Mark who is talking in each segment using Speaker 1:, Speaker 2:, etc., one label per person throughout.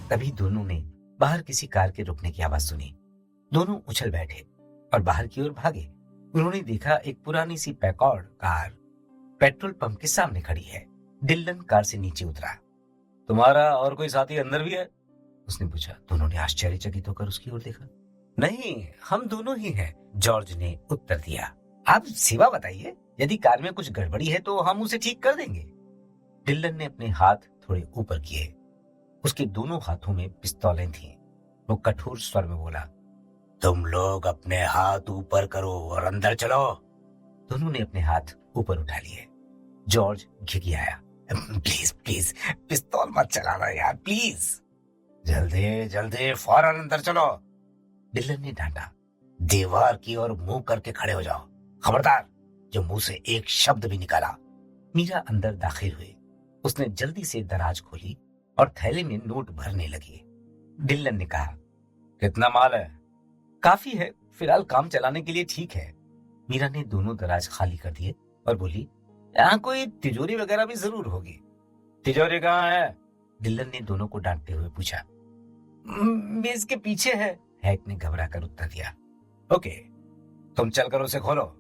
Speaker 1: तभी दोनों ने बाहर किसी कार के रुकने की आवाज सुनी। दोनों उछल बैठे और बाहर की ओर भागे। उन्होंने देखा एक पुरानी सी पैकॉर्ड कार पेट्रोल पंप के सामने खड़ी है। डिल्लन कार से नीचे उतरा। तुम्हारा और कोई साथी अंदर भी है? उसने पूछा। दोनों ने आश्चर्यचकित होकर उसकी ओर देखा। नहीं, हम दोनों ही हैं, जॉर्ज ने उत्तर दिया। आप सिवा बताइए, यदि कार में कुछ गड़बड़ी है तो हम उसे ठीक कर देंगे। डिल्लन ने अपने हाथ थोड़े ऊपर किए। उसके दोनों हाथों में पिस्तौलें थीं। वो कठोर स्वर में बोला, तुम लोग अपने हाथ ऊपर करो और अंदर चलो। दोनों ने अपने हाथ ऊपर उठा लिए। जॉर्ज घिघियाया, प्लीज प्लीज पिस्तौल मत चलाना यार, प्लीज। जल्दी जल्दी फौरन अंदर चलो, डिल्लन ने डांटा। दीवार की ओर मुंह करके खड़े हो जाओ, खबरदार जो मुंह से एक शब्द भी निकाला। मीरा अंदर दाखिल हुई। उसने जल्दी से दराज खोली और थैले में नोट भरने लगी। डिल्लन ने कहा, कितना माल है? काफी है, फिलहाल काम चलाने के लिए ठीक है। मीरा ने दोनों दराज खाली कर दिए और बोली, यहाँ कोई तिजोरी वगैरह भी जरूर होगी। तिजोरी कहाँ है? डिल्लन ने दोनों को डांटते हुए पूछा। मेज के पीछे है, हैक ने घबरा कर उत्तर दिया। ओके, तुम चलकर उसे खोलो।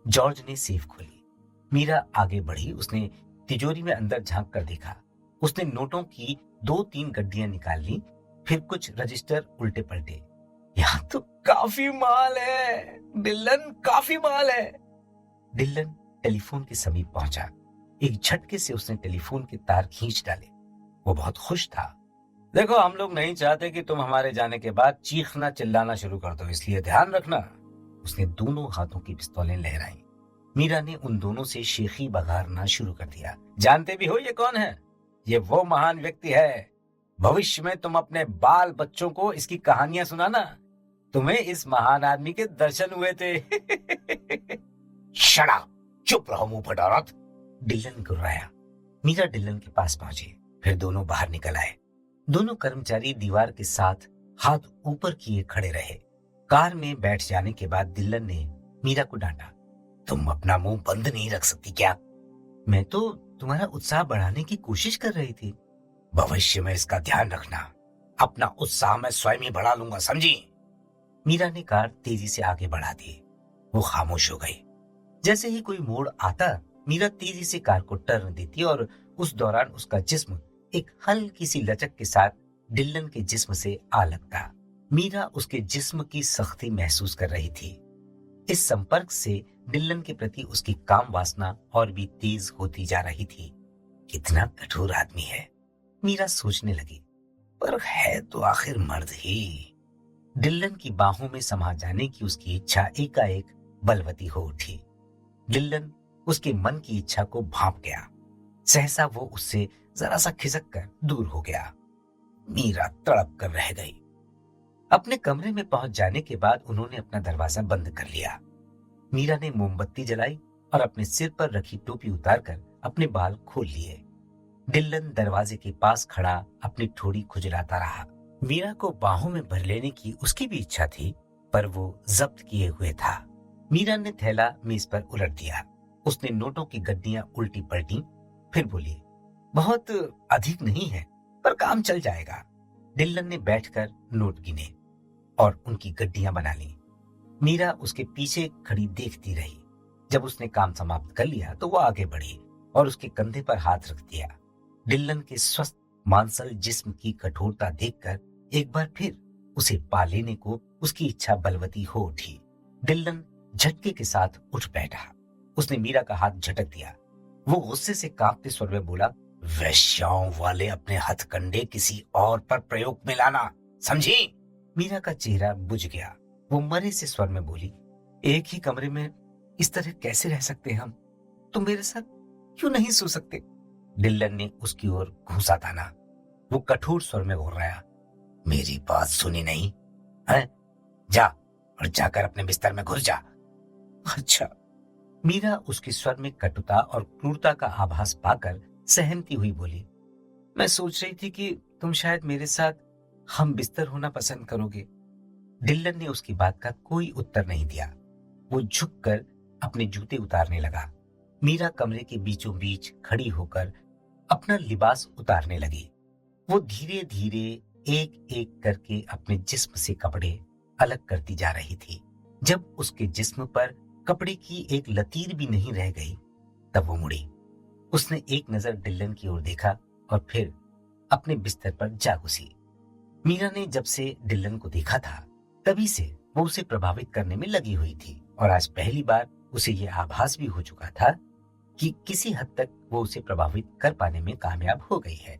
Speaker 1: जॉर्ज ने सेफ खोली। मीरा आगे बढ़ी। उसने तिजोरी में अंदर झांक कर देखा। उसने नोटों की 2-3 गड्डियां निकाल ली, फिर कुछ रजिस्टर उल्टे पलटे। यहाँ तो काफी माल है डिल्लन, काफी माल है। डिल्लन टेलीफोन के समीप पहुंचा। एक झटके से उसने टेलीफोन के तार खींच डाले। वो बहुत खुश था। देखो, हम लोग नहीं चाहते कि तुम हमारे जाने के बाद चीखना चिल्लाना शुरू कर दो, इसलिए ध्यान रखना। उसने दोनों हाथों की पिस्तौलें लहराई। मीरा ने उन दोनों से शेखी बघारना शुरू कर दिया। जानते भी हो ये कौन है? ये वो महान व्यक्ति है। भविष्य में तुम अपने बाल बच्चों को इसकी कहानियां सुनाना। तुम्हें इस महान आदमी के दर्शन हुए थे। शट अप, चुप रहो मुंह फटा औरत, डिल्लन गुर्राया। मीरा डिल्लन के पास पहुंची। फिर दोनों बाहर निकल आए। दोनों कर्मचारी दीवार के साथ हाथ ऊपर किए खड़े रहे। कार में बैठ जाने के बाद डिल्लन ने मीरा को डांटा, तुम अपना मुंह बंद नहीं रख सकती क्या? मैं तो तुम्हारा उत्साह बढ़ाने की कोशिश कर रही थी। भविष्य में इसका ध्यान रखना, अपना उत्साह मैं स्वयं ही बढ़ा लूंगा, समझी? मीरा ने कार तेजी से आगे बढ़ा दी। वो खामोश हो गई। जैसे ही कोई मोड़ आता, मीरा तेजी से कार को टर्न देती और उस दौरान उसका जिस्म एक हल्की सी लचक के साथ डिल्लन के जिस्म से आ लगता। मीरा उसके जिस्म की सख्ती महसूस कर रही थी। इस संपर्क से डिल्लन के प्रति उसकी काम वासना और भी तेज होती जा रही थी। कितना कठोर आदमी है, मीरा सोचने लगी, पर है तो आखिर मर्द ही। डिल्लन की बाहों में समा जाने की उसकी इच्छा एकाएक बलवती हो उठी। डिल्लन उसके मन की इच्छा को भांप गया। सहसा वो उससे जरा सा खिसक कर दूर हो गया। मीरा तड़प कर रह गई। अपने कमरे में पहुंच जाने के बाद उन्होंने अपना दरवाजा बंद कर लिया। मीरा ने मोमबत्ती जलाई और अपने सिर पर रखी टोपी उतारकर अपने बाल खोल लिए। डिल्लन दरवाजे के पास खड़ा अपनी ठोड़ी खुजलाता रहा। मीरा को बाहों में भर लेने की उसकी भी इच्छा थी, पर वो जब्त किए हुए था। मीरा ने थैला मेज पर उलट दिया। उसने नोटों की गड्डियां उल्टी पलटी, फिर बोली, बहुत अधिक नहीं है, पर काम चल जाएगा। डिल्लन ने बैठकर नोट गिने और उनकी गड्डियां बना ली। मीरा उसके पीछे खड़ी देखती रही। जब उसने काम समाप्त कर लिया तो वो आगे बढ़ी और उसके कंधे पर हाथ रख दिया। डिल्लन के स्वस्थ मांसल जिस्म की कठोरता देखकर एक बार फिर उसे पा लेने को उसकी इच्छा बलवती हो उठी। डिल्लन झटके के साथ उठ बैठा। उसने मीरा का हाथ झटक दिया। वो गुस्से से कांपते स्वर में बोला, वैश्याओं वाले अपने हथकंडे किसी और पर प्रयोग में लाना, समझी? मीरा का चेहरा बुझ गया। वो मरे से स्वर में बोली, एक ही कमरे में इस तरह कैसे रह सकते हम? तुम मेरे साथ क्यों नहीं सो सकते? डिल्लन ने उसकी ओर घूंसा ताना। वो कठोर स्वर में बोल रहा, मेरी बात सुनी नहीं है? जा और जाकर अपने बिस्तर में घुस जा। अच्छा। मीरा उसके स्वर में कटुता और क्रूरता का आभास पाकर सहमती हुई बोली, मैं सोच रही थी कि तुम शायद मेरे साथ हम बिस्तर होना पसंद करोगे। डिल्लन ने उसकी बात का कोई उत्तर नहीं दिया। वो झुककर अपने जूते उतारने लगा। मीरा कमरे के बीचों बीच खड़ी होकर अपना लिबास उतारने लगी। वो धीरे धीरे एक एक करके अपने जिस्म से कपड़े अलग करती जा रही थी। जब उसके जिस्म पर कपड़े की एक लकीर भी नहीं रह गई, तब वो मुड़ी। उसने एक नजर डिल्लन की ओर देखा और फिर अपने बिस्तर पर जा घुसी। मीरा ने जब से डिल्लन को देखा था, तभी से वो उसे प्रभावित करने में लगी हुई थी और आज पहली बार उसे ये आभास भी हो चुका था कि किसी हद तक वो उसे प्रभावित कर पाने में कामयाब हो गई है।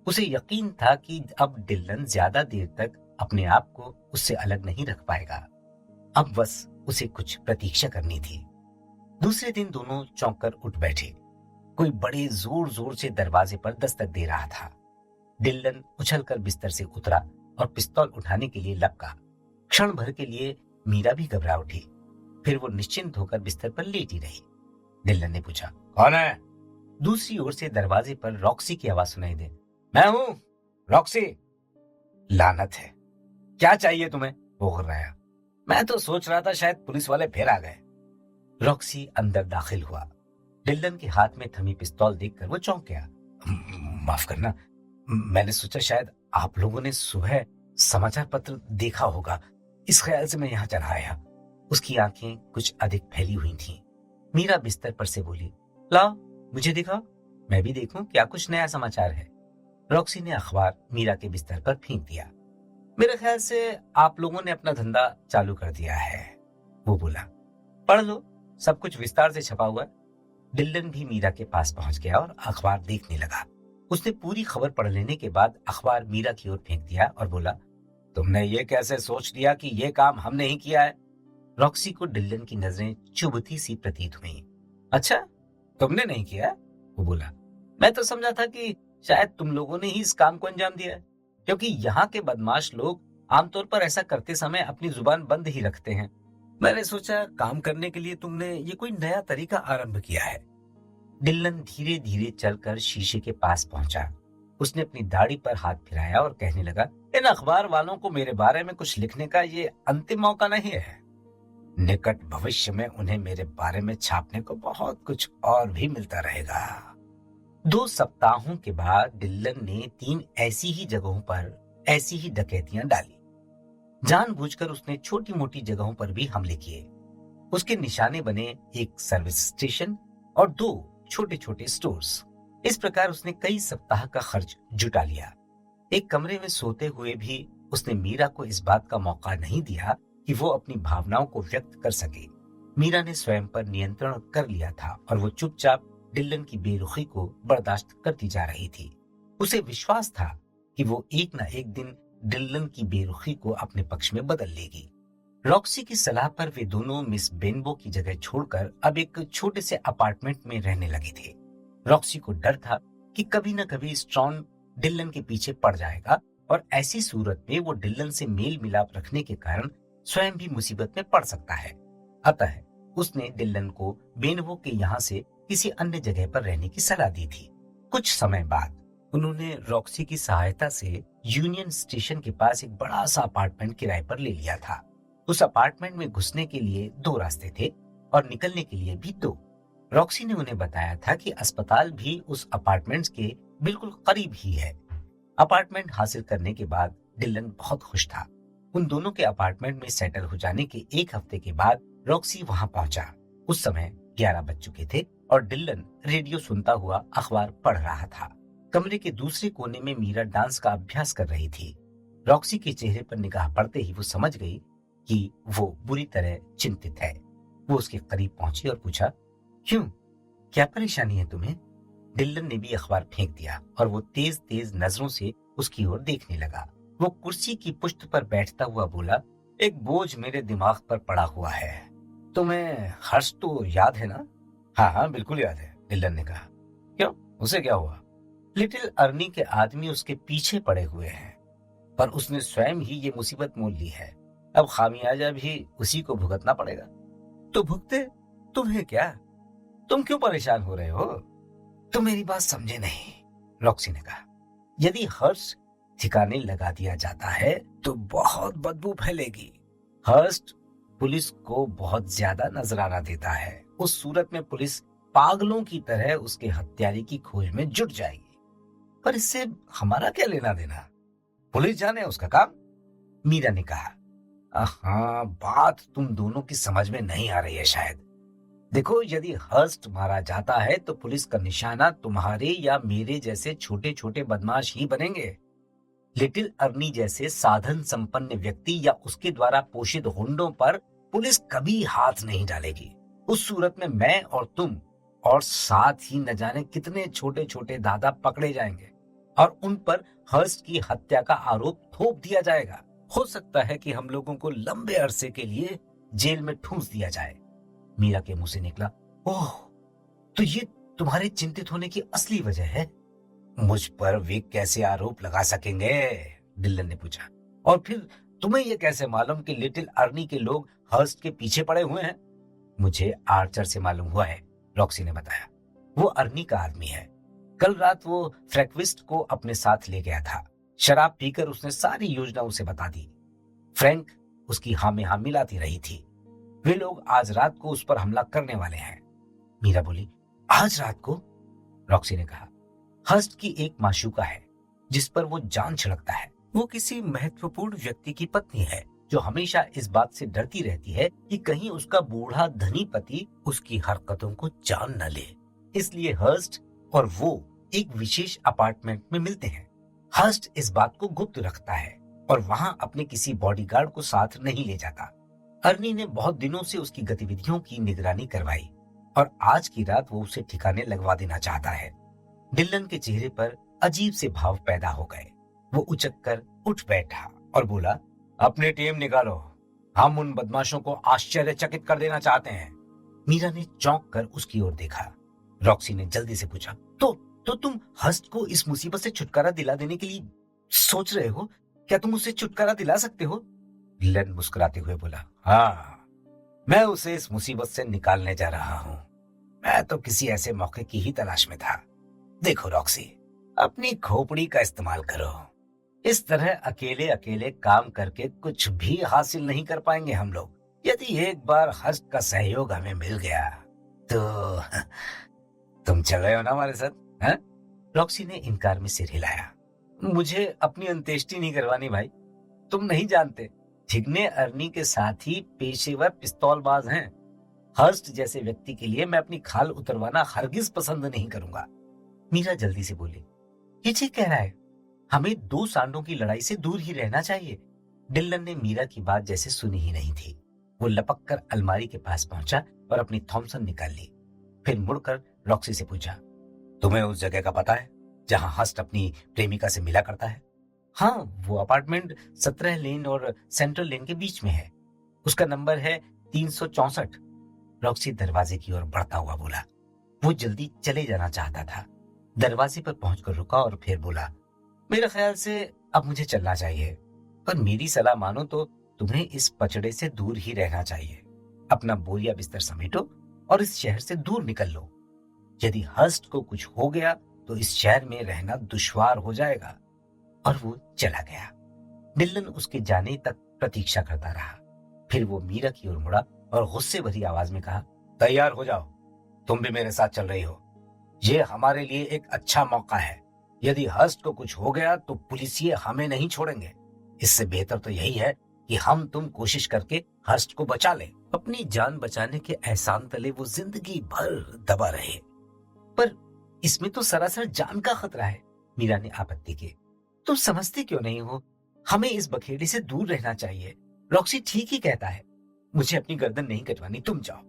Speaker 1: उसे यकीन था कि अब डिल्लन ज्यादा देर तक अपने आप को उससे अलग नहीं रख पाएगा। अब बस उसे कुछ प्रतीक्षा करनी थी। दूसरे दिन दोनों चौंक कर उठ बैठे। कोई बड़े जोर जोर से दरवाजे पर दस्तक दे रहा था। डिल्लन उछलकर बिस्तर से उतरा और पिस्तौल उठाने के लिए लपका। क्षण भर के लिए मीरा भी घबरा उठी, फिर वो निश्चिंत होकर बिस्तर पर लेटी रही। डिल्लन ने पूछा, कौन है? दूसरी ओर से दरवाजे पर रॉक्सी की आवाज सुनाई दे। मैं हूं, रॉक्सी। लानत है, क्या चाहिए तुम्हें? वो घुर्राया। मैं तो सोच रहा था शायद पुलिस वाले फिर आ गए। रॉक्सी अंदर दाखिल हुआ। डिल्लन के हाथ में थमी पिस्तौल देखकर वो चौंक गया। माफ करना, मैंने सोचा शायद आप लोगों ने सुबह समाचार पत्र देखा होगा, इस ख्याल से मैं यहाँ चला आया। उसकी आंखें कुछ अधिक फैली हुई थीं। मीरा बिस्तर पर से बोली, लाओ मुझे दिखाओ, मैं भी देखूं क्या कुछ नया समाचार है। रॉक्सी ने अखबार मीरा के बिस्तर पर फेंक दिया। मेरे ख्याल से आप लोगों ने अपना धंधा चालू कर दिया है, वो बोला। पढ़ लो, सब कुछ विस्तार से छपा हुआ है। डिल्लन भी मीरा के पास पहुंच गया और अखबार देखने लगा। उसने पूरी खबर पढ़ लेने के बाद अखबार मीरा की ओर फेंक दिया और बोला, तुमने ये कैसे सोच लिया कि ये काम हमने ही किया है? रॉक्सी को डिल्लन की नजरें चुभती सी प्रतीत हुई। अच्छा, तुमने नहीं किया? वो बोला। मैं तो समझा था कि शायद तुम लोगों ने ही इस काम को अंजाम दिया है, क्योंकि यहाँ के बदमाश लोग आमतौर पर ऐसा करते समय अपनी जुबान बंद ही रखते हैं। मैंने सोचा काम करने के लिए तुमने ये कोई नया तरीका आरंभ किया है। डिल्लन धीरे धीरे चलकर शीशे के पास पहुंचा। उसने अपनी दाढ़ी पर हाथ फिराया और कहने लगा, इन अखबार वालों को मेरे बारे में कुछ लिखने का ये अंतिम मौका नहीं है। निकट भविष्य में उन्हें मेरे बारे में छापने को बहुत कुछ और भी मिलता रहेगा। 2 सप्ताहों के बाद डिल्लन ने 3 ऐसी ही जगहों पर ऐसी ही डकैतियां डाली। जानबूझकर उसने छोटी मोटी जगहों पर भी हमले किए। उसके निशाने बने एक सर्विस स्टेशन और 2 छोटे छोटे स्टोर्स। इस प्रकार उसने कई सप्ताह का खर्च जुटा लिया। एक कमरे में सोते हुए भी उसने मीरा को इस बात का मौका नहीं दिया कि वो अपनी भावनाओं को व्यक्त कर सके। मीरा ने स्वयं पर नियंत्रण कर लिया था और वो चुपचाप डिल्लन की बेरुखी को बर्दाश्त करती जा रही थी। उसे विश्वास था कि वो एक न एक दिन डिल्लन की बेरुखी को अपने पक्ष में बदल लेगी। रॉक्सी की सलाह पर वे दोनों मिस बेनबो की जगह छोड़कर अब एक छोटे से अपार्टमेंट में रहने लगे थे। रॉक्सी को डर था कि कभी न कभी स्ट्रॉन डिल्लन के पीछे पड़ जाएगा और ऐसी सूरत में वो डिल्लन से मेल मिलाप रखने के कारण स्वयं भी मुसीबत में पड़ सकता है। अतः उसने डिल्लन को बेनबो के यहाँ से किसी अन्य जगह पर रहने की सलाह दी थी। कुछ समय बाद उन्होंने रॉक्सी की सहायता से यूनियन स्टेशन के पास एक बड़ा सा अपार्टमेंट किराए पर ले लिया था। उस अपार्टमेंट में घुसने के लिए 2 रास्ते थे और निकलने के लिए भी 2। रॉक्सी ने उन्हें बताया था कि अस्पताल भी उस अपार्टमेंट के बिल्कुल करीब ही है। अपार्टमेंट हासिल करने के बाद डिल्लन बहुत खुश था। उन दोनों के अपार्टमेंट में सेटल हो जाने के 1 हफ्ते के बाद रॉक्सी वहां पहुंचा। उस समय 11 बज चुके थे और डिल्लन रेडियो सुनता हुआ अखबार पढ़ रहा था। कमरे के दूसरे कोने में मीरा डांस का अभ्यास कर रही थी। रॉक्सी के चेहरे पर निगाह पड़ते ही वो समझ गई कि वो बुरी तरह चिंतित है। वो उसके करीब पहुंची और पूछा, क्यों, क्या परेशानी है तुम्हें? डिल्लन ने भी अखबार फेंक दिया और वो तेज तेज नजरों से उसकी ओर देखने लगा। वो कुर्सी की पुष्ट पर बैठता हुआ बोला, एक बोझ मेरे दिमाग पर पड़ा हुआ है। तुम्हें हर्ष तो याद है ना? हाँ हाँ बिल्कुल याद है, डिल्लन ने कहा। क्यों, उसे क्या हुआ? लिटिल अर्नी के आदमी उसके पीछे पड़े हुए हैं, पर उसने स्वयं ही ये मुसीबत मोल ली है। अब खामियाजा भी उसी को भुगतना पड़ेगा। तो भुगते, तुम्हें क्या? तुम क्यों परेशान हो रहे हो? तुम मेरी बात समझे नहीं, रॉक्सी ने कहा। यदि हर्ष ठिकाने लगा दिया जाता है तो बहुत बदबू फैलेगी। हर्स्ट पुलिस को बहुत ज्यादा नजराना देता है। उस सूरत में पुलिस पागलों की तरह उसके हत्यारे की खोज में जुट जाएगी। पर इससे हमारा क्या लेना देना, पुलिस जाने उसका काम। मीरा ने कहा, हाँ, बात तुम दोनों की समझ में नहीं आ रही है शायद। देखो, यदि हर्स्ट मारा जाता है तो पुलिस का निशाना तुम्हारे या मेरे जैसे छोटे छोटे बदमाश ही बनेंगे। लिटिल अर्नी जैसे साधन संपन्न व्यक्ति या उसके द्वारा पोषित होंडों पर पुलिस कभी हाथ नहीं डालेगी। उस सूरत में मैं और तुम और साथ ही न जाने कितने छोटे छोटे दादा पकड़े जाएंगे और उन पर हर्स्ट की हत्या का आरोप थोप दिया जाएगा। हो सकता है कि हम लोगों को लंबे अरसे के लिए जेल में ठूंस दिया जाए। मीरा के मुंह से निकला, ओह, तो ये तुम्हारे चिंतित होने की असली वजह है। मुझ पर वे कैसे आरोप लगा सकेंगे, डिल्लन ने पूछा। और फिर तुम्हें यह कैसे मालूम कि लिटिल अर्नी के लोग हर्स्ट के पीछे पड़े हुए हैं? मुझे आर्चर से मालूम हुआ है, रॉक्सी ने बताया। वो अर्नी का आदमी है। कल रात वो फ्रैंकविस्ट को अपने साथ ले गया था। शराब पीकर उसने सारी योजना उसे बता दी। फ्रैंक उसकी हाँ में हाँ मिलाती रही थी। वे लोग आज रात को उस पर हमला करने वाले हैं। मीरा बोली, आज रात को? रॉक्सी ने कहा, हर्स्ट की एक माशूका है जिस पर वो जान छिड़कता है। वो किसी महत्वपूर्ण व्यक्ति की पत्नी है जो हमेशा इस बात से डरती रहती है कि कहीं उसका बूढ़ा धनी पति उसकी हरकतों को जान न ले। इसलिए हर्स्ट और वो एक विशेष अपार्टमेंट में मिलते हैं। हर्स्ट इस बात को गुप्त रखता है और वहां अपने किसी बॉडीगार्ड को साथ नहीं ले जाता। अर्नी ने बहुत दिनों से उसकी गतिविधियों की निगरानी करवाई और आज की रात वो उसे ठिकाने लगवा देना चाहता है। डिल्लन के चेहरे पर अजीब से भाव पैदा हो गए। वो उचक कर उठ बैठा और बोला, अपनी टीम निकालो, हम उन बदमाशों को आश्चर्यचकित कर देना चाहते हैं। मीरा ने चौंक कर उसकी ओर देखा। रॉक्सी ने जल्दी से पूछा, तो तुम हर्स्ट को इस मुसीबत से छुटकारा दिला देने के लिए सोच रहे हो? क्या तुम उसे छुटकारा दिला सकते हो? डिल्लन मुस्कुराते हुए बोला, हाँ, मैं उसे इस मुसीबत से निकालने जा रहा हूँ। मैं तो किसी ऐसे मौके की ही तलाश में था। देखो रॉक्सी, अपनी खोपड़ी का इस्तेमाल करो। इस तरह अकेले अकेले काम करके कुछ भी हासिल नहीं कर पाएंगे हम लोग। यदि एक बार हर्स्ट का सहयोग हमें मिल गया तो तुम चल रहे हो ना हमारे साथ, हैं? रॉक्सी ने इनकार में सिर हिलाया। मुझे अपनी अंत्येष्टि नहीं करवानी भाई। तुम नहीं जानते, ठिगने अर्नी के साथ ही पेशेवर पिस्तौलबाज हैं। हर्स्ट जैसे व्यक्ति के लिए मैं अपनी खाल उतरवाना हरगिज पसंद नहीं करूंगा। मीरा जल्दी से बोली, ये ठीक कह रहा है, हमें दो सांडों की लड़ाई से दूर ही रहना चाहिए। डिल्लन ने मीरा की बात जैसे सुनी ही नहीं थी। वो लपक कर अलमारी के पास पहुंचा और अपनी थॉमसन निकाल ली। फिर मुड़कर रॉक्सी से पूछा, तुम्हें उस जगह का पता है जहां हर्स्ट अपनी प्रेमिका से मिला करता है? हाँ, वो अपार्टमेंट 17 लेन और सेंट्रल लेन के बीच में है। उसका नंबर है 364। रॉक्सी दरवाजे की ओर बढ़ता हुआ बोला। वो जल्दी चले जाना चाहता था। दरवाजे पर पहुंचकर रुका और फिर बोला, मेरे ख्याल से अब मुझे चलना चाहिए, पर मेरी सलाह मानो तो तुम्हें इस पचड़े से दूर ही रहना चाहिए। अपना बोरिया बिस्तर समेटो और इस शहर से दूर निकल लो। यदि हर्स्ट को कुछ हो गया तो इस शहर में रहना दुश्वार हो जाएगा। और वो चला गया। डिल्लन उसके जाने तक प्रतीक्षा करता रहा। फिर वो मीरा की ओर मुड़ा और गुस्से भरी आवाज में कहा, तैयार हो जाओ, तुम भी मेरे साथ चल रही हो। ये हमारे लिए एक अच्छा मौका है। यदि हर्स्ट को कुछ हो गया तो पुलिसिये हमें नहीं छोड़ेंगे। इससे बेहतर तो यही है कि हम तुम कोशिश करके हर्स्ट को बचा लें। अपनी जान बचाने के एहसान तले वो जिंदगी भर दबा रहे। पर इसमें तो सरासर जान का खतरा है, मीरा ने आपत्ति की। तुम समझते क्यों नहीं हो? हमें इस बखेड़े से दूर रहना चाहिए। रॉक्सी ठीक ही कहता है। मुझे अपनी गर्दन नहीं कटवानी, तुम जाओ।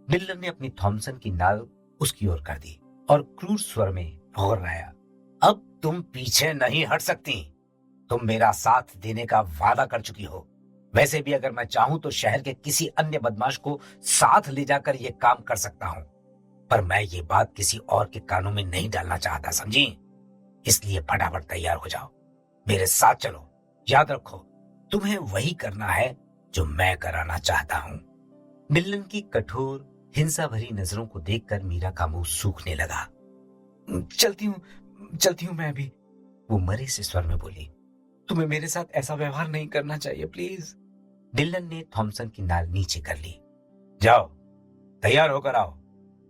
Speaker 1: डिल्लन ने अपनी थॉमसन की नाल उसकी ओर कर दी और क्रूर स्वर में घोर्राया, अब तुम पीछे नहीं हट सकती। तुम मेरा साथ देने का वादा कर चुकी हो। वैसे भी अगर मैं चाहूं तो शहर के किसी अन्य बदमाश को साथ ले जाकर यह काम कर सकता हूं, पर मैं ये बात किसी और के कानों में नहीं डालना चाहता, समझी? इसलिए फटाफट तैयार हो जाओ, मेरे साथ चलो। याद रखो, तुम्हें वही करना है जो मैं कराना चाहता हूं। डिल्लन की कठोर हिंसा भरी नजरों को देखकर मीरा का मुंह सूखने लगा। चलती हूँ मैं भी, वो मरे से स्वर में बोली। तुम्हें मेरे साथ ऐसा व्यवहार नहीं करना चाहिए, प्लीज। डिल्लन ने थॉमसन की नाल नीचे कर ली। जाओ, तैयार होकर आओ।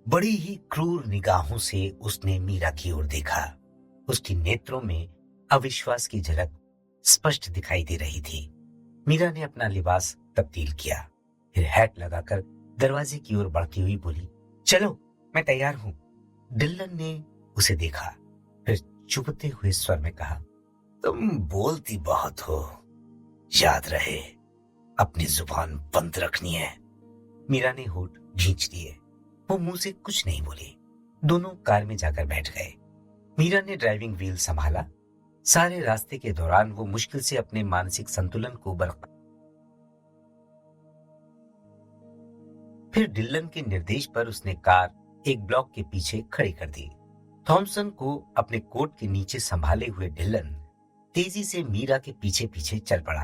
Speaker 1: बड़ी ही क्रूर निगाहों से उसने मीरा की ओर देखा। उसकी नेत्रों में अविश्वास की झलक स्पष्ट दिखाई दे रही थी। मीरा ने अपना लिबास तब्दील किया, फिर हैट लगाकर दरवाजे की ओर बढ़ती हुई बोली, चलो मैं तैयार हूं। डिल्लन ने उसे देखा, फिर चुभते हुए स्वर में कहा, तुम बोलती बहुत हो, याद रहे अपनी जुबान बंद रखनी है। मीरा ने होठ खींच लिए। वो मुंह से कुछ नहीं बोली। दोनों कार में जाकर बैठ गए। मीरा ने ड्राइविंग व्हील संभाला। सारे रास्ते के दौरान वो मुश्किल से अपने मानसिक संतुलन को बरकरार। फिर डिल्लन के निर्देश पर उसने कार एक ब्लॉक के पीछे खड़ी कर दी। थॉमसन को अपने कोट के नीचे संभाले हुए डिल्लन तेजी से मीरा के पीछे पीछे चल पड़ा।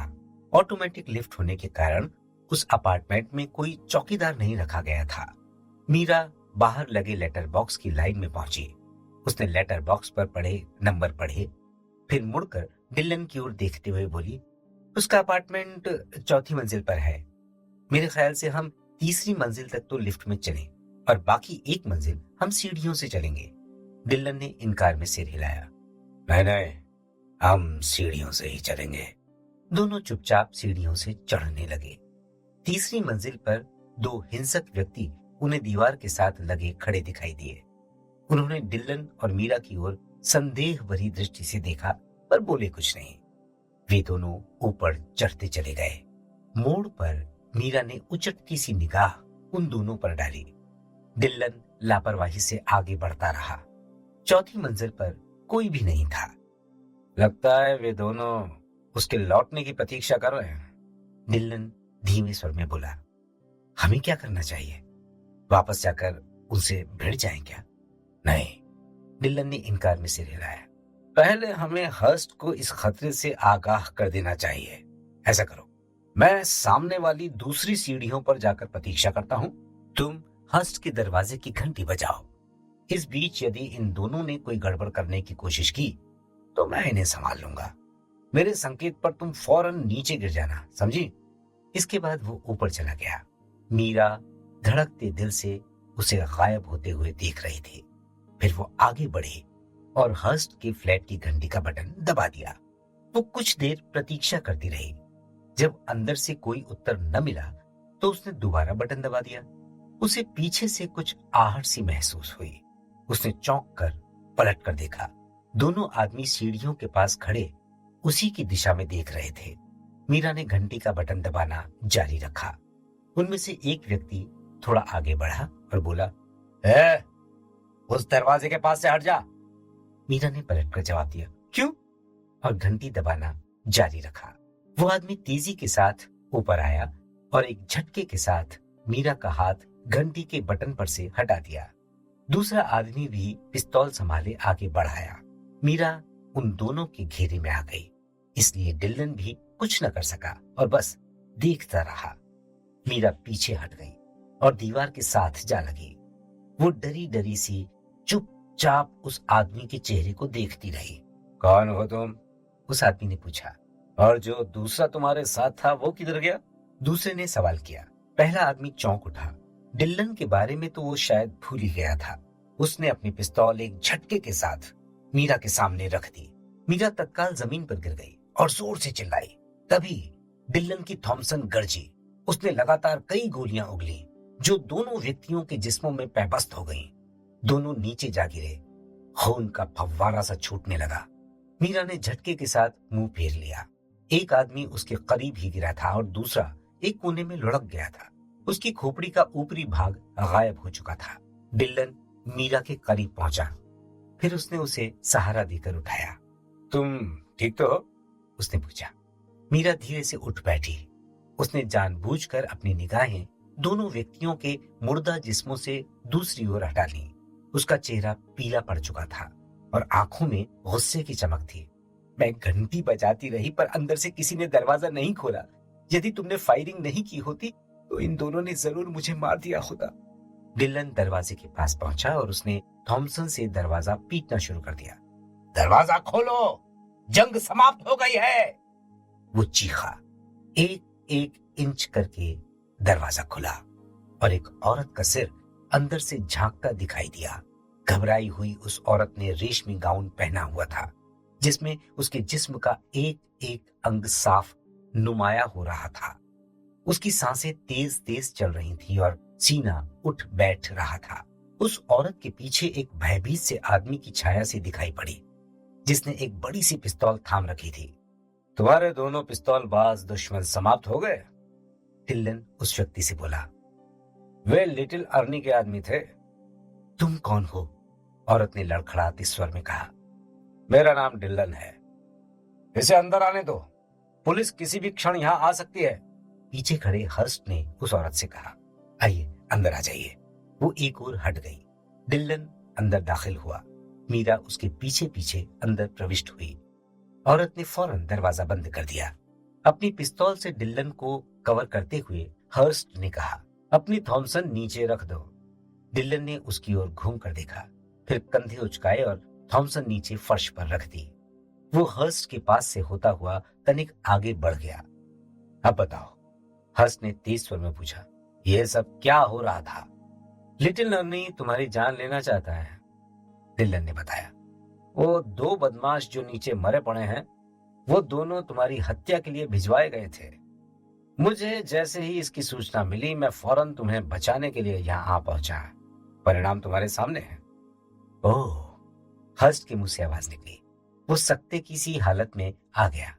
Speaker 1: ऑटोमेटिक लिफ्ट होने के कारण उस अपार्टमेंट में कोई चौकीदार नहीं रखा गया था। मीरा बाहर लगे लेटर बॉक्स की लाइन में पहुंची। उसने लेटर बॉक्स पर पढ़े नंबर पढ़े, फिर मुड़कर डिल्लन की ओर देखते हुए बोली, उसका अपार्टमेंट चौथी मंजिल पर है। मेरे ख्याल से हम तीसरी मंजिल तक तो लिफ्ट में चलें और बाकी एक मंजिल हम सीढ़ियों से चलेंगे। डिल्लन ने इनकार में सिर हिलाया। नहीं, हम सीढ़ियों से ही चलेंगे। दोनों चुपचाप सीढ़ियों से चढ़ने लगे। तीसरी मंजिल पर दो हिंसक व्यक्ति उन्हें दीवार के साथ लगे खड़े दिखाई दिए। उन्होंने डिल्लन और मीरा की ओर संदेह भरी दृष्टि से देखा, पर बोले कुछ नहीं। वे दोनों ऊपर चढ़ते चले गए। मोड़ पर मीरा ने उचटती सी निगाह उन दोनों पर डाली। डिल्लन लापरवाही से आगे बढ़ता रहा। चौथी मंजिल पर कोई भी नहीं था। लगता है वे दोनों उसके लौटने की प्रतीक्षा कर रहे हैं। डिल्लन धीमे स्वर में बोला, हमें क्या करना चाहिए? वापस जाकर उनसे भिड़ जाएं क्या? नहीं, डिल्लन ने इनकार में सिर हिलाया। पहले हमें हर्स्ट को इस खतरे से आगाह कर देना चाहिए। ऐसा करो, मैं सामने वाली दूसरी सीढ़ियों पर जाकर प्रतीक्षा करता हूं, तुम हर्स्ट के दरवाजे की घंटी बजाओ। इस बीच यदि इन दोनों ने कोई गड़बड़ करने की कोशिश की तो मैं इन्हें संभाल लूंगा। मेरे संकेत पर तुम फौरन नीचे गिर जाना, समझी? इसके बाद वो ऊपर चला गया। मीरा धड़कते दिल से उसे गायब होते हुए देख रही थी। फिर वो आगे बढ़ी और हर्स्ट के फ्लैट की घंटी का बटन दबा दिया। वो कुछ देर प्रतीक्षा करती रही। जब अंदर से कोई उत्तर न मिला तो उसने दोबारा बटन दबा दिया। उसे पीछे से कुछ आहट सी महसूस हुई। उसने चौंक कर पलट कर देखा। दोनों आदमी सीढ़ियों के पास खड़े उसी की दिशा में देख रहे थे। मीरा ने घंटी का बटन दबाना जारी रखा। उनमें से एक व्यक्ति थोड़ा आगे बढ़ा और बोला, उस दरवाजे के पास से हट जा। मीरा ने पलटकर जवाब दिया, क्यों? और घंटी दबाना जारी रखा। वो आदमी तेजी के साथ ऊपर आया और एक झटके के साथ मीरा का हाथ घंटी के बटन पर से हटा दिया। दूसरा आदमी भी पिस्तौल संभाले आगे बढ़ाया। मीरा उन दोनों के घेरे में आ गई, इसलिए डिल्लन भी कुछ न कर सका और बस देखता रहा। मीरा पीछे हट गई और दीवार के साथ जा लगी। वो डरी डरी सी चुपचाप उस आदमी के चेहरे को देखती रही। कौन हो तुम? उस आदमी ने पूछा। और जो दूसरा तुम्हारे साथ था वो किधर गया? दूसरे ने सवाल किया। पहला आदमी चौंक उठा। डिल्लन के बारे में तो वो शायद भूल ही गया था। उसने अपनी पिस्तौल एक झटके के साथ मीरा के सामने रख दी। मीरा तत्काल जमीन पर गिर गई और जोर से चिल्लाई। तभी डिल्लन की थॉमसन गरजी। उसने लगातार कई गोलियां उगली जो दोनों व्यक्तियों के जिस्मों में पैबस्त हो गईं। दोनों नीचे जा गिरे। खून का फव्वारा सा छूटने लगा। मीरा ने झटके के साथ मुंह फेर लिया। एक आदमी उसके करीब ही गिरा था और दूसरा एक कोने में लुढ़क गया था। उसकी खोपड़ी का ऊपरी भाग गायब हो चुका था। डिल्लन मीरा के करीब पहुंचा। फिर उसने उसे सहारा देकर उठाया। तुम ठीक तो हो? उसने पूछा। मीरा धीरे से उठ बैठी। उसने जानबूझकर अपनी निगाहें दोनों व्यक्तियों के मुर्दा जिस्मों से दूसरी ओर हटा ली। उसका चेहरा पीला पड़ चुका था और आंखों में गुस्से की चमक थी। मैं घंटी बजाती रही पर अंदर से किसी ने दरवाजा नहीं खोला। यदि तुमने फायरिंग नहीं की होती तो इन दोनों ने जरूर मुझे मार दिया होता। डिल्लन दरवाजे के पास पहुंचा और उसने थॉमसन से दरवाजा पीटना शुरू कर दिया। दरवाजा खोलो, जंग समाप्त हो गई है, वो चीखा। एक एक इंच करके दरवाजा खुला और एक औरत का सिर अंदर से झांकता दिखाई दिया। घबराई हुई उस औरत ने रेशमी गाउन पहना हुआ था, जिसमें उसके जिस्म का एक एक अंग साफ नुमाया हो रहा था। उसकी सांसें तेज तेज चल रही थी और सीना उठ बैठ रहा था। उस औरत के पीछे एक भयभीत से आदमी की छाया सी दिखाई पड़ी, जिसने एक बड़ी सी पिस्तौल थाम रखी थी। तुम्हारे दोनों पिस्तौलबाज दुश्मन समाप्त हो गए? डिल्लन उस व्यक्ति से बोला। वे लिटिल अर्नी के आदमी थे। तुम कौन हो? औरत ने लड़खड़ाते स्वर में कहा। मेरा नाम डिल्लन है। इसे अंदर आने दो, पुलिस किसी भी क्षण यहाँ आ सकती है। पीछे खड़े हर्स्ट ने उस औरत से कहा। आइए अंदर आ जाइए। वो एक ओर हट गई। डिल्लन अंदर दाखिल हुआ। मीरा उसके पीछे पीछे अंदर प्रविष्ट हुई। औरत ने फौरन दरवाजा बंद कर दिया। अपनी पिस्तौल से डिल्लन को कवर करते हुए हर्स्ट ने कहा, अपनी थॉमसन नीचे रख दो। डिल्लन ने उसकी ओर घूम कर देखा, फिर कंधे उचकाए और थॉमसन नीचे फर्श पर रख दी। वो हर्स्ट के पास से होता हुआ तनिक आगे बढ़ गया। अब बताओ, हर्स्ट ने तेज स्वर में पूछा, यह सब क्या हो रहा था? लिटिल अर्नी तुम्हारी जान लेना चाहता है, डिल्लन ने बताया। वो दो बदमाश जो नीचे मरे पड़े हैं, वो दोनों तुम्हारी हत्या के लिए भिजवाए गए थे। मुझे जैसे ही इसकी सूचना मिली, मैं फौरन तुम्हें बचाने के लिए यहाँ आ पहुंचा। परिणाम तुम्हारे सामने है। ओह, हर्स्ट के मुंह से आवाज निकली। वो सकते की सी हालत में आ गया।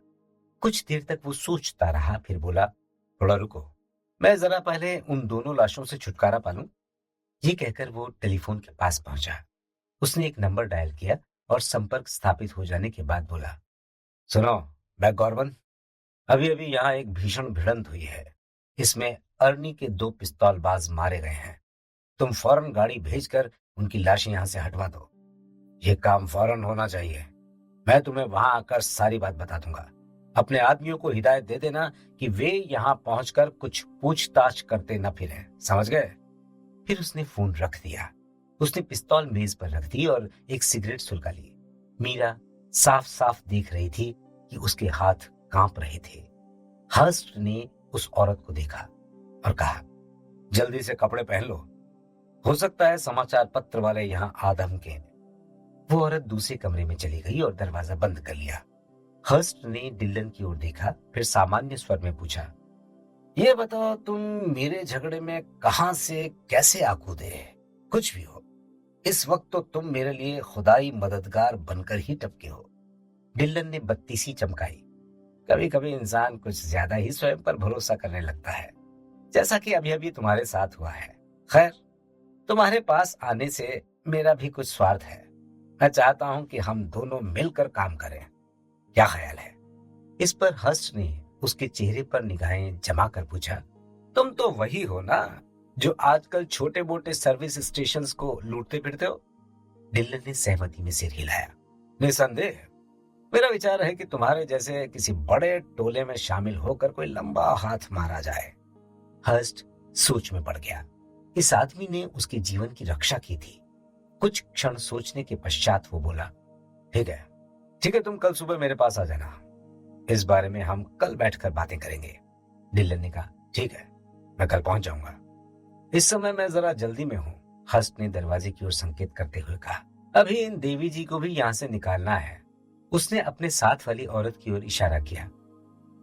Speaker 1: कुछ देर तक वो सोचता रहा, फिर बोला, थोड़ा रुको, मैं जरा पहले उन दोनों लाशों से छुटकारा पा लूं। ये कहकर वो टेलीफोन के पास पहुंचा। उसने एक नंबर डायल किया और संपर्क स्थापित हो जाने के बाद बोला, सुनो मैकगॉर्बन, अभी अभी यहाँ एक भीषण भिड़ंत हुई है। इसमें अर्नी के दो पिस्तौलबाज मारे गए हैं। तुम फौरन गाड़ी भेजकर उनकी लाशें यहाँ से हटवा दो। ये काम फौरन होना चाहिए। मैं तुम्हें वहां आकर सारी बात बता दूंगा। अपने आदमियों को हिदायत दे देना कि वे यहाँ पहुंचकर कुछ पूछताछ करते न फिरें, समझ गए? फिर उसने फोन रख दिया। उसने पिस्तौल मेज पर रख दी और एक सिगरेट सुलगा ली। मीरा साफ साफ देख रही थी कि उसके हाथ कांप रहे थे। हर्स्ट ने उस औरत को देखा और कहा, जल्दी से कपड़े पहन लो, हो सकता है समाचार पत्र वाले यहाँ आ धमकें। वो औरत दूसरे कमरे में चली गई और दरवाजा बंद कर लिया। हर्स्ट ने डिल्लन की ओर देखा, फिर सामान्य स्वर में पूछा, ये बताओ, तुम मेरे झगड़े में कहां से कैसे आ कूदे? कुछ भी हो, इस वक्त तो तुम मेरे लिए खुदाई मददगार बनकर ही टपके हो। डिल्लन ने बत्ती सी चमकाई। कभी कभी इंसान कुछ ज्यादा ही स्वयं पर भरोसा करने लगता है, जैसा कि अभी अभी तुम्हारे साथ हुआ है। खैर, तुम्हारे पास आने से मेरा भी कुछ स्वार्थ है। मैं चाहता हूं कि हम दोनों मिलकर काम करें। क्या ख्याल है? इस पर हर्स्ट ने उसके चेहरे पर निगाहें जमा कर पूछा, तुम तो वही हो ना जो आजकल छोटे मोटे सर्विस स्टेशंस को लूटते फिरते हो? डिल्लन ने सहमति में सिर हिलाया। निसंदेह, मेरा विचार है कि तुम्हारे जैसे किसी बड़े टोले में शामिल होकर कोई लंबा हाथ मारा जाए। हर्स्ट सोच में पड़ गया। इस आदमी ने उसके जीवन की रक्षा की थी। कुछ क्षण सोचने के पश्चात वो बोला, ठीक है, ठीक है, तुम कल सुबह मेरे पास आ जाना। इस बारे में हम कल बैठकर बातें करेंगे। डिल्लन ने कहा, ठीक है, मैं कल पहुंच जाऊंगा। इस समय मैं जरा जल्दी में हूँ, हर्स्ट ने दरवाजे की ओर संकेत करते हुए कहा। अभी इन देवी जी को भी यहाँ से निकालना है। उसने अपने साथ वाली औरत की ओर इशारा किया।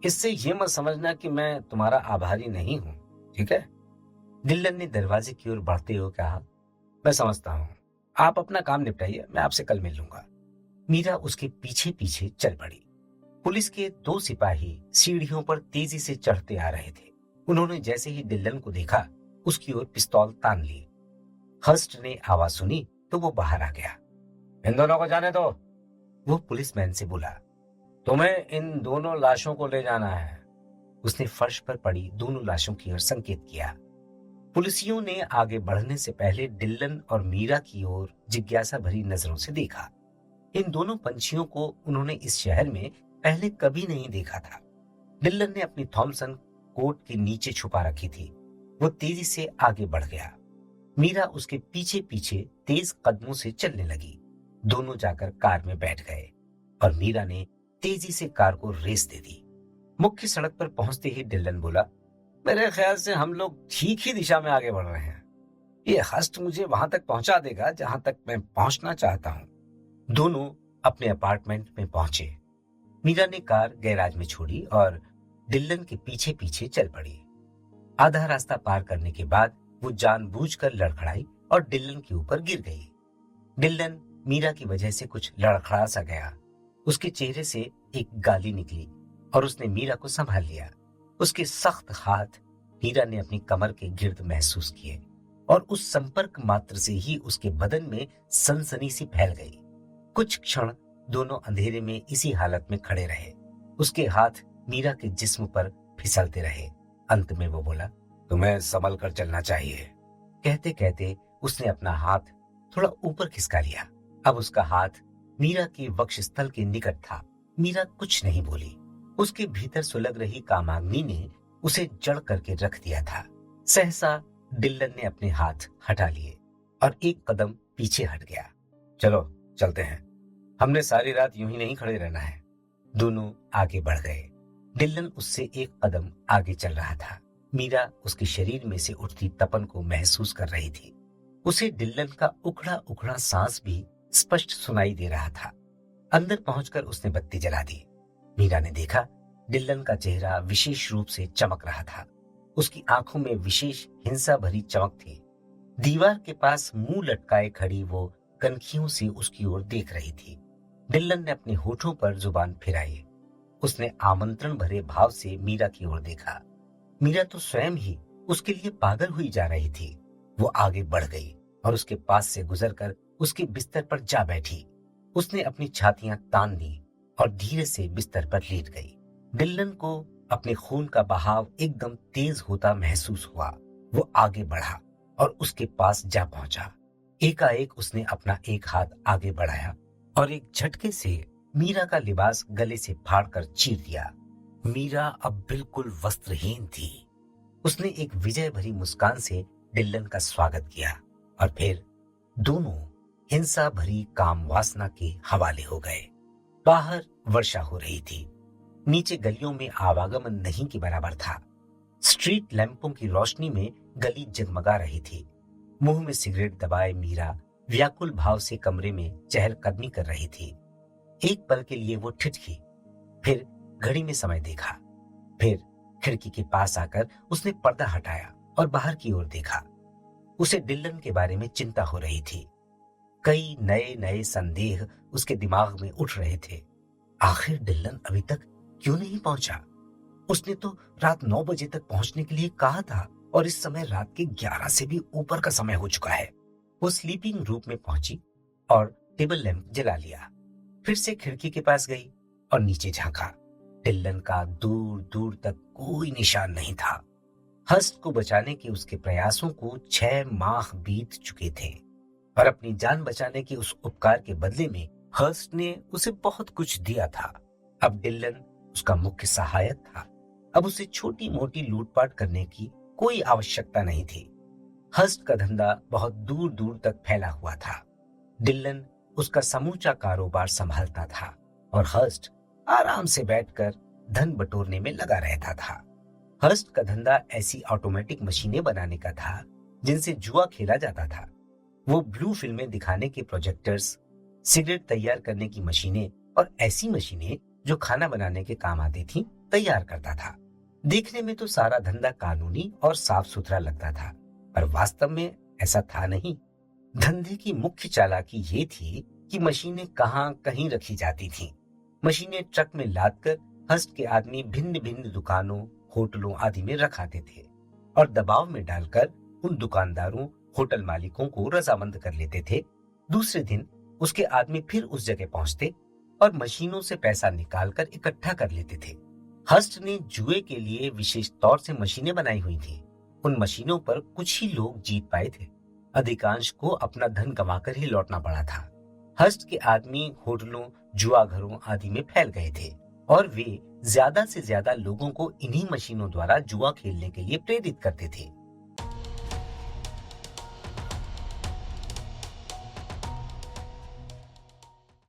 Speaker 1: इससे ये मत समझना कि मैं तुम्हारा आभारी नहीं हूँ, ठीक है? डिल्लन ने दरवाजे की ओर बढ़ते हुए कहा, मैं समझता हूँ, आप अपना काम निपटाइए, मैं आपसे कल मिल लूंगा। मीरा उसके पीछे पीछे चल पड़ी। पुलिस के दो सिपाही सीढ़ियों पर तेजी से चढ़ते आ रहे थे। उन्होंने जैसे ही डिल्लन को देखा, उसकी ओर पिस्तौल तान ली। हर्स्ट ने आवाज सुनी तो वो बाहर आ गया। इन दोनों को जाने दो, वो पुलिसमैन से बोला। तुम्हें इन दोनों लाशों को ले जाना है। उसने फर्श पर पड़ी दोनों लाशों की ओर संकेत किया। पुलिसियों ने आगे बढ़ने से पहले डिल्लन और मीरा की ओर जिज्ञासा भरी नजरों से देखा। इन दोनों पंछियों को उन्होंने इस शहर में पहले कभी नहीं देखा था। डिल्लन ने अपनी थॉमसन कोट के नीचे छुपा रखी थी। वो तेजी से आगे बढ़ गया। मीरा उसके पीछे पीछे तेज कदमों से चलने लगी। दोनों जाकर कार में बैठ गए और मीरा ने तेजी से कार को रेस दे दी। मुख्य सड़क पर पहुंचते ही डिल्लन बोला, मेरे ख्याल से हम लोग ठीक ही दिशा में आगे बढ़ रहे हैं। ये हस्ट मुझे वहां तक पहुंचा देगा जहां तक मैं पहुंचना चाहता हूं। दोनों अपने अपार्टमेंट में पहुंचे। मीरा ने कार गैराज में छोड़ी और डिल्लन के पीछे पीछे चल पड़ी। आधा रास्ता पार करने के बाद वो जानबूझकर लड़खड़ाई और डिल्लन के ऊपर गिर गई। डिल्लन मीरा की वजह से कुछ लड़खड़ा सा गया। उसके चेहरे से एक गाली निकली और उसने मीरा को संभाल लिया। उसके सख्त हाथ मीरा ने अपनी कमर के गिर्द महसूस किए और उस संपर्क मात्र से ही उसके बदन में सनसनी सी फैल गई। कुछ क्षण दोनों अंधेरे में इसी हालत में खड़े रहे। उसके हाथ मीरा के जिस्म पर फिसलते रहे। अंत में वो बोला, तुम्हें संभल कर चलना चाहिए। कहते कहते उसने अपना हाथ थोड़ा ऊपर खिसका लिया। अब उसका हाथ मीरा के वक्षस्थल के निकट था। मीरा कुछ नहीं बोली। उसके भीतर सुलग रही कामाग्नि ने उसे जड़ करके रख दिया था। सहसा डिल्लन ने अपने हाथ हटा लिए और एक कदम पीछे हट गया। चलो चलते हैं, हमने सारी रात यूं ही नहीं खड़े रहना है। दोनों आगे बढ़ गए। डिल्लन उससे एक कदम आगे चल रहा था। मीरा उसके शरीर में से उठती तपन को महसूस कर रही थी। उसे डिल्लन का उखड़ा उखड़ा सांस भी स्पष्ट सुनाई दे रहा था। अंदर पहुंचकर उसने बत्ती जला दी। मीरा ने देखा डिल्लन का चेहरा विशेष रूप से चमक रहा था। उसकी आंखों में विशेष हिंसा भरी चमक थी। दीवार के पास मुंह लटकाए खड़ी वो कनखियों से उसकी ओर देख रही थी। डिल्लन ने अपने होठों पर जुबान फिराई। उसने आमंत्रण भरे भाव से मीरा की ओर देखा। मीरा तो स्वयं ही उसके लिए पागल हुई जा रही थी। वो आगे बढ़ गई और उसके पास से गुजरकर उसके बिस्तर पर जा बैठी। उसने अपनी छातियां तान दी और धीरे से बिस्तर पर लेट गई। डिल्लन को अपने खून का बहाव एकदम तेज होता महसूस हुआ। वो आगे बढ़ा और उसके पास जा पहुंचा। एकाएक उसने अपना एक हाथ आगे बढ़ाया और एक झटके से मीरा का लिबास गले से फाड़कर चीर दिया। मीरा अब बिल्कुल वस्त्रहीन थी। उसने एक विजय भरी मुस्कान से डिल्लन का स्वागत किया और फिर दोनों हिंसा भरी काम वासना के हवाले हो गए। बाहर वर्षा हो रही थी। नीचे गलियों में आवागमन नहीं के बराबर था। स्ट्रीट लैंपों की रोशनी में गली जगमगा रही थी। मुंह में सिगरेट दबाए मीरा व्याकुल भाव से कमरे में चहलकदमी कर रही थी। एक पल के लिए वो ठिठकी, फिर घड़ी में समय देखा, फिर खिड़की के पास आकर उसने पर्दा हटाया और बाहर की ओर देखा। उसे डिल्लन के बारे में चिंता हो रही थी। कई नए नए संदेह उसके दिमाग में उठ रहे थे। आखिर डिल्लन अभी तक क्यों नहीं पहुंचा? उसने तो रात 9 बजे तक पहुंचने के लिए कहा था और इस समय रात के 11 से भी ऊपर का समय हो चुका है। वो स्लीपिंग रूम में पहुंची और टेबल लैंप जला लिया। फिर से खिड़की के पास गई और नीचे झांका। डिल्लन का दूर दूर तक कोई निशान नहीं था। हस्ट को बचाने के उसके प्रयासों को 6 माह बीत चुके थे और अपनी जान बचाने के उस उपकार के बदले में हस्ट ने उसे बहुत कुछ दिया था। अब डिल्लन उसका मुख्य सहायक था। अब उसे छोटी मोटी लूटपाट करने की कोई आवश्यकता नहीं थी। हस्ट का धंधा बहुत दूर दूर तक फैला हुआ था। डिल्लन उसका समूचा कारोबार संभालता था और हस्ट आराम से बैठकर धन बटोरने में लगा रहता था। हस्ट का धंधा ऐसी ऑटोमेटिक मशीनें बनाने का था जिनसे जुआ खेला जाता था। वो ब्लू फिल्में दिखाने के प्रोजेक्टर्स, सिगरेट तैयार करने की मशीनें और ऐसी मशीनें जो खाना बनाने के काम आती थी तैयार करता था। देखने में तो सारा धंधा कानूनी और साफ सुथरा लगता था, पर वास्तव में ऐसा था नहीं। धंधे की मुख्य चालाकी ये थी कि मशीनें कहाँ कहीं रखी जाती थीं। मशीनें ट्रक में लादकर हस्ट के आदमी भिन्न भिन्न दुकानों, होटलों आदि में रखाते थे और दबाव में डालकर उन दुकानदारों, होटल मालिकों को रजामंद कर लेते थे। दूसरे दिन उसके आदमी फिर उस जगह पहुंचते और मशीनों से पैसा निकालकर इकट्ठा कर लेते थे। हस्ट ने जुए के लिए विशेष तौर से मशीनें बनाई हुई थी। उन मशीनों पर कुछ ही लोग जीत पाए थे। अधिकांश को अपना धन गंवाकर ही लौटना पड़ा था। हस्ट के आदमी होटलों, जुआ घरों आदि में फैल गए थे और वे ज्यादा से ज्यादा लोगों को इन्हीं मशीनों द्वारा जुआ खेलने के लिए प्रेरित करते थे।